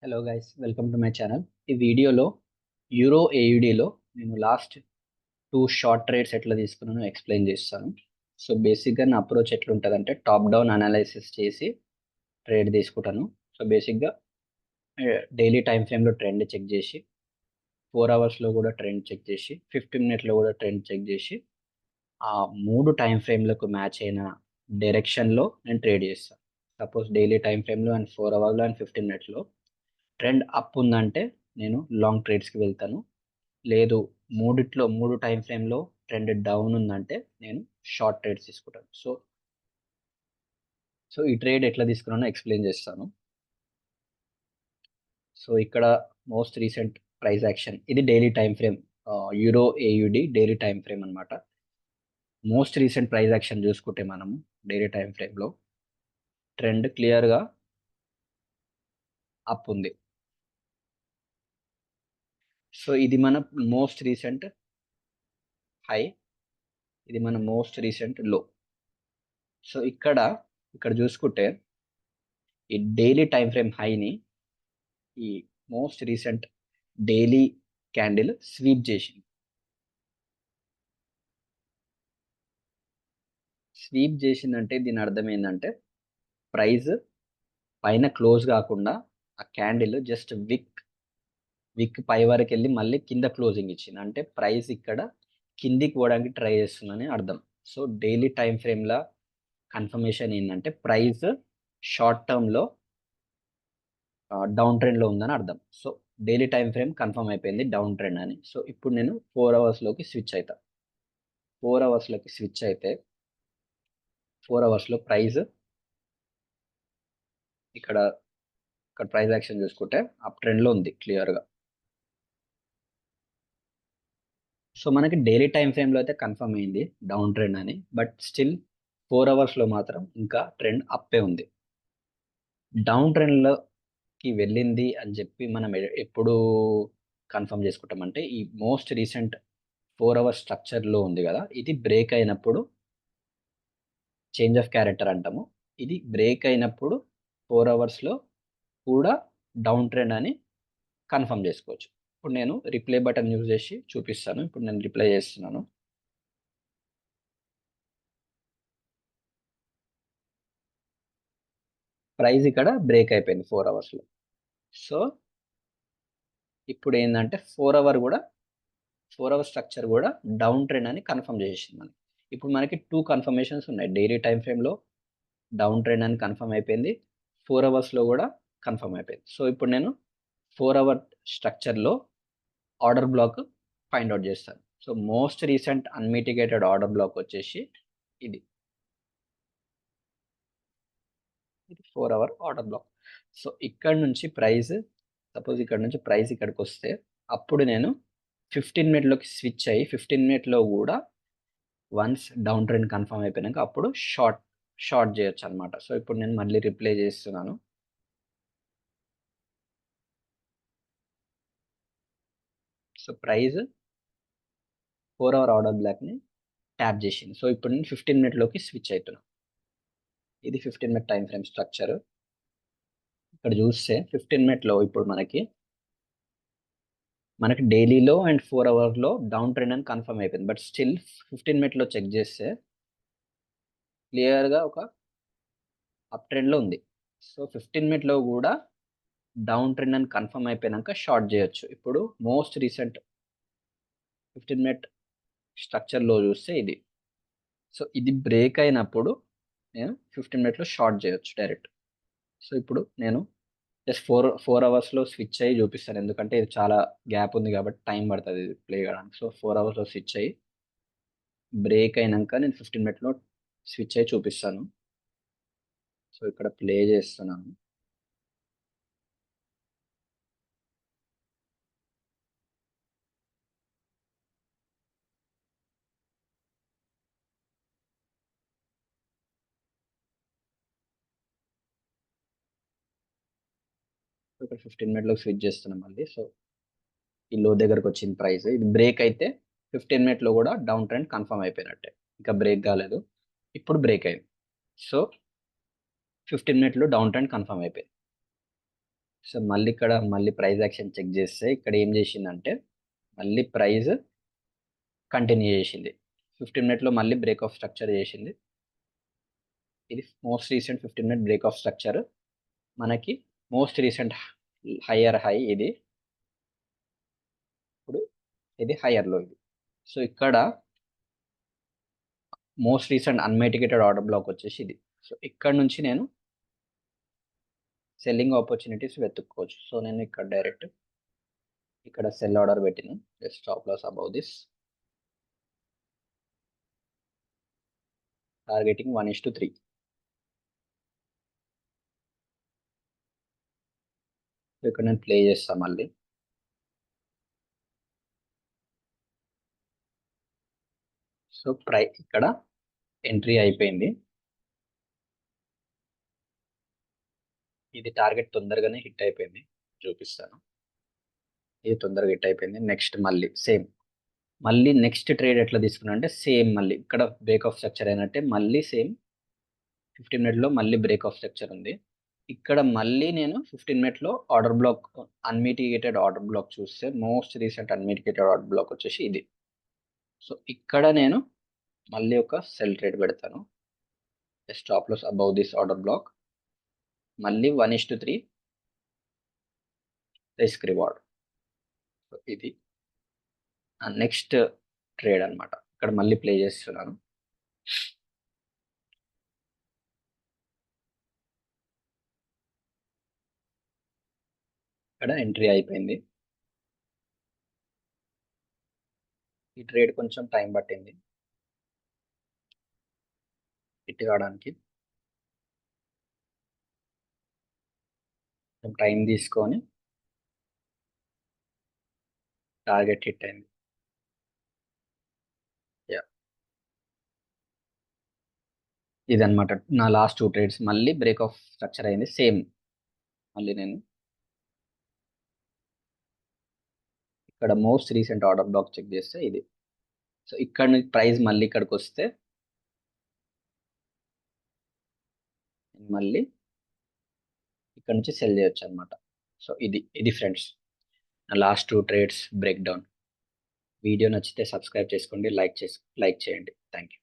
Hello guys, welcome to my channel. ఈ వీడియోలో euro ఏయుడిలో నేను లాస్ట్ 2 షార్ట్ ట్రేడ్స్ ఎట్లా తీసుకున్నానో ఎక్స్ప్లెయిన్ చేస్తాను. సో బేసిక్గా నా అప్రోచ్ ఎట్లుంటుందంటే టాప్ డౌన్ అనాలైసిస్ చేసి ట్రేడ్ తీసుకుంటాను. సో బేసిక్గా డైలీ టైం ఫ్రేమ్లో ట్రెండ్ చెక్ చేసి 4 అవర్స్లో కూడా ట్రెండ్ చెక్ చేసి 15 మినిట్లో కూడా ట్రెండ్ చెక్ చేసి ఆ 3 టైం ఫ్రేమ్లకు మ్యాచ్ అయిన డైరెక్షన్లో నేను ట్రేడ్ చేస్తాను. సపోజ్ డైలీ టైం ఫ్రేమ్లో అండ్ 4 అవర్లో అండ్ 15 మినిట్స్లో ట్రెండ్ అప్ ఉందంటే నేను లాంగ్ ట్రేడ్స్కి వెళ్తాను. లేదు, మూడు టైం ఫ్రేమ్లో ట్రెండ్ డౌన్ ఉందంటే నేను షార్ట్ ట్రేడ్స్ తీసుకుంటాను. సో ఈ ట్రేడ్ ఎట్లా తీసుకున్నానో ఎక్స్ప్లెయిన్ చేస్తాను. సో ఇక్కడ మోస్ట్ రీసెంట్ ప్రైస్ యాక్షన్, ఇది daily time frame, euro AUD daily time frame అనమాట. మోస్ట్ రీసెంట్ ప్రైస్ యాక్షన్ చూసుకుంటే మనము డైలీ టైం ఫ్రేమ్లో ట్రెండ్ క్లియర్గా అప్ ఉంది. సో ఇది మన మోస్ట్ రీసెంట్ హై, ఇది మన మోస్ట్ రీసెంట్ లో. సో ఇక్కడ చూసుకుంటే ఈ డైలీ టైం ఫ్రేమ్ హైని ఈ most recent daily candle sweep చేసింది. స్వీప్ చేసిందంటే దీని అర్థం ఏంటంటే ప్రైస్ పైన క్లోజ్ కాకుండా ఆ క్యాండిల్ జస్ట్ విక్ పై వరకు వెళ్ళి మళ్ళీ కింద క్లోజింగ్ ఇచ్చింది. అంటే ప్రైస్ ఇక్కడ కిందికి పోవడానికి ట్రై చేస్తుందని అర్థం. సో డైలీ టైం ఫ్రేమ్లో కన్ఫర్మేషన్ ఏంటంటే ప్రైస్ షార్ట్ టర్మ్లో డౌన్ ట్రెండ్లో ఉందని అర్థం. So daily time frame confirm అయిపోయింది డౌన్ ట్రెండ్ అని. సో ఇప్పుడు నేను 4 అవర్స్లోకి స్విచ్ అవుతా. 4 అవర్స్లోకి స్విచ్ అయితే 4 అవర్స్లో ప్రైస్ ఇక్కడ ప్రైస్ యాక్షన్ చూసుకుంటే అప్ ట్రెండ్లో ఉంది క్లియర్గా. సో మనకి డైలీ టైం ఫ్రేమ్లో అయితే కన్ఫర్మ్ అయింది డౌన్ ట్రెండ్ అని, బట్ స్టిల్ 4 అవర్స్లో మాత్రం ఇంకా ట్రెండ్ అప్పే ఉంది. డౌన్ ట్రెండ్లోకి వెళ్ళింది అని చెప్పి మనం ఎప్పుడు కన్ఫర్మ్ చేసుకుంటామంటే ఈ మోస్ట్ రీసెంట్ 4 అవర్స్ స్ట్రక్చర్లో ఉంది కదా, ఇది బ్రేక్ అయినప్పుడు చేంజ్ ఆఫ్ క్యారెక్టర్ అంటాము. ఇది బ్రేక్ అయినప్పుడు 4 అవర్స్లో కూడా డౌన్ ట్రెండ్ అని కన్ఫర్మ్ చేసుకోవచ్చు. ఇప్పుడు నేను రిప్లై బటన్ యూజ్ చేసి చూపిస్తాను. ఇప్పుడు నేను రిప్లై చేస్తున్నాను. ప్రైస్ ఇక్కడ బ్రేక్ అయిపోయింది 4 అవర్స్లో. సో ఇప్పుడు ఏంటంటే 4 అవర్ స్ట్రక్చర్ కూడా డౌన్ ట్రెండ్ అని కన్ఫర్మ్ చేసింది మనకి. ఇప్పుడు మనకి 2 కన్ఫర్మేషన్స్ ఉన్నాయి. డైలీ టైం ఫ్రేమ్లో డౌన్ ట్రెండ్ అని కన్ఫర్మ్ అయిపోయింది, 4 అవర్స్లో కూడా కన్ఫర్మ్ అయిపోయింది. సో ఇప్పుడు నేను 4 అవర్ స్ట్రక్చర్లో ఆర్డర్ బ్లాక్ ఫైండ్ అవుట్ చేస్తాను. So most recent unmitigated order block వచ్చేసి ఇది 4 అవర్ ఆర్డర్ బ్లాక్. సో ఇక్కడ నుంచి ప్రైస్, సపోజ్ ఇక్కడ నుంచి ప్రైస్ ఇక్కడికి వస్తే అప్పుడు నేను 15 మినిట్లోకి స్విచ్ అయ్యి 15 మినిట్లో కూడా వన్స్ డౌన్ ట్రెండ్ కన్ఫర్మ్ అయిపోయినాక అప్పుడు షార్ట్ చేయొచ్చు అనమాట. సో ఇప్పుడు నేను మళ్ళీ రిప్లై చేస్తున్నాను. సో ప్రైస్ 4 అవర్ ఆర్డర్ బ్లాక్ని ట్యాప్ చేసింది. సో ఇప్పుడు నేను 15 మినిట్లోకి స్విచ్ అవుతున్నాను. ఇది 15 మినిట్ టైం ఫ్రేమ్ స్ట్రక్చర్. ఇక్కడ చూస్తే 15 మినిట్లో ఇప్పుడు మనకి డైలీలో అండ్ 4 అవర్లో డౌన్ ట్రెండ్ అని కన్ఫర్మ్ అయిపోయింది. బట్ స్టిల్ 15 మినిట్లో చెక్ చేస్తే క్లియర్గా ఒక అప్ ట్రెండ్లో ఉంది. సో 15 మినిట్లో కూడా డౌన్ ట్రెండ్ అని కన్ఫర్మ్ అయిపోయినాక షార్ట్ చేయొచ్చు. ఇప్పుడు మోస్ట్ రీసెంట్ 15 మినిట్ స్ట్రక్చర్లో చూస్తే ఇది. సో ఇది బ్రేక్ అయినప్పుడు నేను 15 మినిట్లో షార్ట్ చేయొచ్చు డైరెక్ట్. సో ఇప్పుడు నేను జస్ట్ 4 అవర్స్లో స్విచ్ అయ్యి చూపిస్తాను, ఎందుకంటే ఇది చాలా గ్యాప్ ఉంది కాబట్టి టైం పడుతుంది ఇది ప్లే చేయడానికి. సో 4 అవర్స్లో స్విచ్ అయ్యి బ్రేక్ అయినాక నేను 15 మినిట్లో స్విచ్ అయ్యి చూపిస్తాను. సో ఇక్కడ ప్లే చేస్తున్నాను. ఇక్కడ 15 మినిట్లో స్విచ్ చేస్తున్నాం మళ్ళీ. సో ఈ లో దగ్గరకు వచ్చింది ప్రైస్, ఇది బ్రేక్ అయితే 15 మినిట్లో కూడా డౌన్ ట్రెండ్ కన్ఫర్మ్ అయిపోయినట్టే. ఇంకా బ్రేక్ కాలేదు, ఇప్పుడు బ్రేక్ అయింది. సో 15 మినిట్లో డౌన్ ట్రెండ్ కన్ఫర్మ్ అయిపోయింది. సో మళ్ళీ ఇక్కడ మళ్ళీ ప్రైస్ యాక్షన్ చెక్ చేస్తే ఇక్కడ ఏం చేసిందంటే మళ్ళీ ప్రైస్ కంటిన్యూ చేసింది. 15 మినిట్లో మళ్ళీ బ్రేక్ ఆఫ్ స్ట్రక్చర్ చేసింది. ఇది most recent 15 minute break of structure. మనకి మోస్ట్ రీసెంట్ హయ్యర్ హై ఇది. ఇప్పుడు ఇది హయ్యర్ లో ఇది. సో ఇక్కడ మోస్ట్ రీసెంట్ అన్మైటిగేటెడ్ ఆర్డర్ బ్లాక్ వచ్చేసి ఇది. సో ఇక్కడ నుంచి నేను సెల్లింగ్ ఆపర్చునిటీస్ వెతుక్కోవచ్చు. సో నేను ఇక్కడ డైరెక్ట్ ఇక్కడ సెల్ ఆర్డర్ పెట్టిన stop loss above this targeting 1:3. ఇక్కడ నేను ప్లే చేస్తాను మళ్ళీ. సో ఇక్కడ ఎంట్రీ అయిపోయింది. ఇది టార్గెట్ తొందరగానే హిట్ అయిపోయింది, చూపిస్తాను. ఇది తొందరగా హిట్ అయిపోయింది. నెక్స్ట్ మళ్ళీ సేమ్, మళ్ళీ నెక్స్ట్ ట్రేడ్ ఎట్లా తీసుకున్నా అంటే సేమ్ మళ్ళీ ఇక్కడ బ్రేక్ ఆఫ్ స్ట్రక్చర్ అయినట్టే మళ్ళీ సేమ్ 15 మినిట్లో మళ్ళీ బ్రేక్ ఆఫ్ స్ట్రక్చర్ ఉంది. ఇక్కడ మళ్ళీ నేను 15 మినిట్లో order block unmitigated order block చూస్తే most recent unmitigated order block వచ్చేసి ఇది. సో ఇక్కడ నేను మళ్ళీ ఒక సెల్ ట్రేడ్ పెడతాను. Stop loss above this order block, మళ్ళీ 1:3 రిస్క్ రివార్డ్. సో ఇది నెక్స్ట్ ట్రేడ్ అనమాట. ఇక్కడ మళ్ళీ ప్లే చేస్తున్నాను. ఇక్కడ ఎంట్రీ అయిపోయింది. ఈ ట్రేడ్ కొంచెం టైం పట్టింది హిట్ కావడానికి. టైం తీసుకొని టార్గెట్ హిట్ అయింది. ఇదనమాట నా లాస్ట్ 2 ట్రేడ్స్. మళ్ళీ బ్రేక్ ఆఫ్ స్ట్రక్చర్ అయింది సేమ్. మళ్ళీ నేను ఇక్కడ most recent order block check చేస్తే ఇది. సో ఇక్కడ నుంచి ప్రైస్ మళ్ళీ ఇక్కడికి వస్తే మళ్ళీ ఇక్కడ నుంచి సెల్ చేయొచ్చు అనమాట. సో ఇది ఫ్రెండ్స్ నా last 2 trades break down. Video నచ్చితే సబ్స్క్రైబ్ చేసుకోండి, లైక్ చేయండి. Thank you.